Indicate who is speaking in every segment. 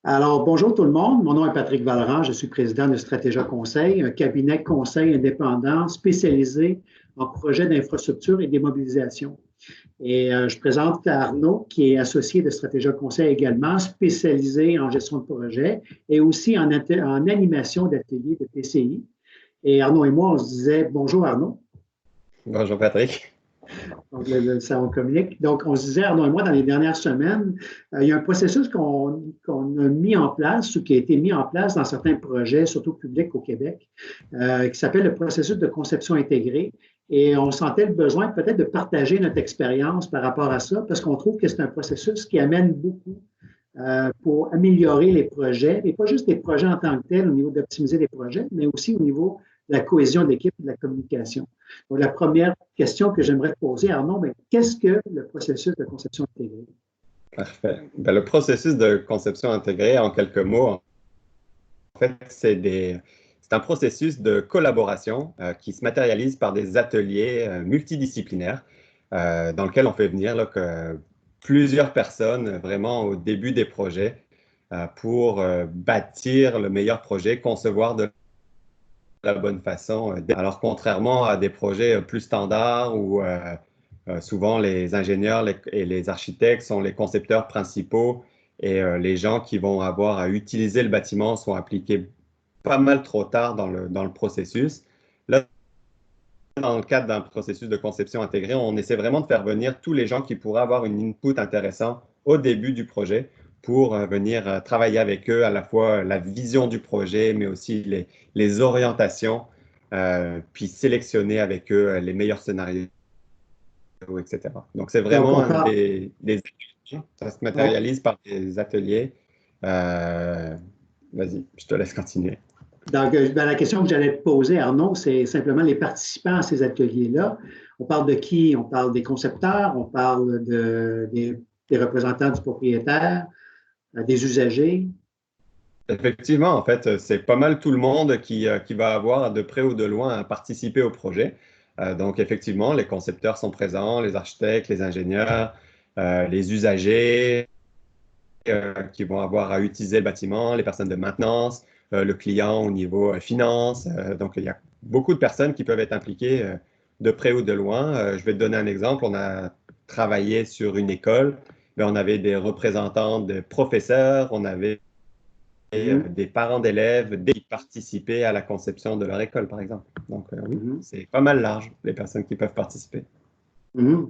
Speaker 1: Alors, bonjour tout le monde. Mon nom est Patrick Vallerand. Je suis président de Stratégia Conseil, un cabinet conseil indépendant spécialisé en projets d'infrastructure et démobilisation. Je présente Arnaud, qui est associé de Stratégia Conseil également, spécialisé en gestion de projet et aussi en animation d'ateliers de PCI. Et Arnaud et moi, on se disait bonjour Arnaud.
Speaker 2: Bonjour Patrick.
Speaker 1: Donc, le salon communique. Donc, on se disait, Arnaud et moi, dans les dernières semaines, il y a un processus qu'on a mis en place ou qui a été mis en place dans certains projets, surtout publics au Québec, qui s'appelle le processus de conception intégrée. Et on sentait le besoin peut-être de partager notre expérience par rapport à ça, parce qu'on trouve que c'est un processus qui amène beaucoup pour améliorer les projets, et pas juste les projets en tant que tels au niveau d'optimiser les projets, mais aussi au niveau de la cohésion d'équipe et de la communication. Donc, la première question que j'aimerais te poser, Arnaud, qu'est-ce que le processus de conception intégrée?
Speaker 2: Parfait. Le processus de conception intégrée, en quelques mots, en fait, c'est un processus de collaboration qui se matérialise par des ateliers multidisciplinaires dans lequel on fait venir plusieurs personnes vraiment au début des projets pour bâtir le meilleur projet, concevoir de la bonne façon. Alors, contrairement à des projets plus standards où souvent les ingénieurs et les architectes sont les concepteurs principaux et les gens qui vont avoir à utiliser le bâtiment sont impliqués pas mal trop tard dans le processus. Là, dans le cadre d'un processus de conception intégrée, on essaie vraiment de faire venir tous les gens qui pourraient avoir une input intéressant au début du projet pour venir travailler avec eux à la fois la vision du projet, mais aussi les orientations, puis sélectionner avec eux les meilleurs scénarios, etc. Donc, c'est
Speaker 1: Donc, on
Speaker 2: vraiment
Speaker 1: parle.
Speaker 2: des ateliers. Ça se
Speaker 1: Oh,
Speaker 2: matérialise par des ateliers. Euh, Vas-y, je te laisse continuer.
Speaker 1: donc, la question que j'allais te poser, Arnaud, c'est simplement les participants à ces ateliers-là. On parle de qui? On parle des concepteurs, on parle des représentants du propriétaire, des usagers.
Speaker 2: Effectivement, en fait, c'est pas mal tout le monde qui va avoir de près ou de loin à participer au projet. Donc, effectivement, les concepteurs sont présents, les architectes, les ingénieurs, les usagers qui vont avoir à utiliser le bâtiment, les personnes de maintenance, le client au niveau finance. Donc, il y a beaucoup de personnes qui peuvent être impliquées de près ou de loin. Je vais te donner un exemple. On a travaillé sur une école, mais on avait des représentants de professeurs, on avait
Speaker 1: Mhm,
Speaker 2: des parents d'élèves qui participaient à la conception de leur école, par exemple. Donc, oui,
Speaker 1: mhm,
Speaker 2: c'est pas mal large, les personnes qui peuvent participer.
Speaker 1: mhm.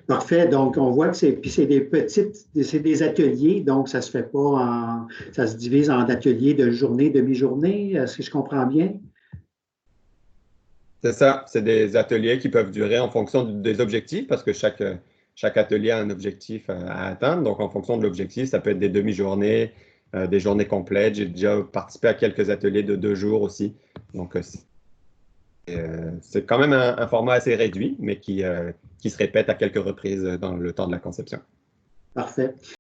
Speaker 1: Parfait. Donc, on voit que c'est des ateliers, donc ça se fait pas ça se divise en ateliers de journée, demi-journée. Est-ce que je comprends bien?
Speaker 2: C'est ça, c'est des ateliers qui peuvent durer en fonction des objectifs, parce que chaque atelier a un objectif à atteindre. Donc, en fonction de l'objectif, ça peut être des demi-journées, des journées complètes. J'ai déjà participé à quelques ateliers de 2 jours aussi. Donc, c'est quand même un format assez réduit, mais qui se répète à quelques reprises dans le temps de la conception.
Speaker 1: Parfait.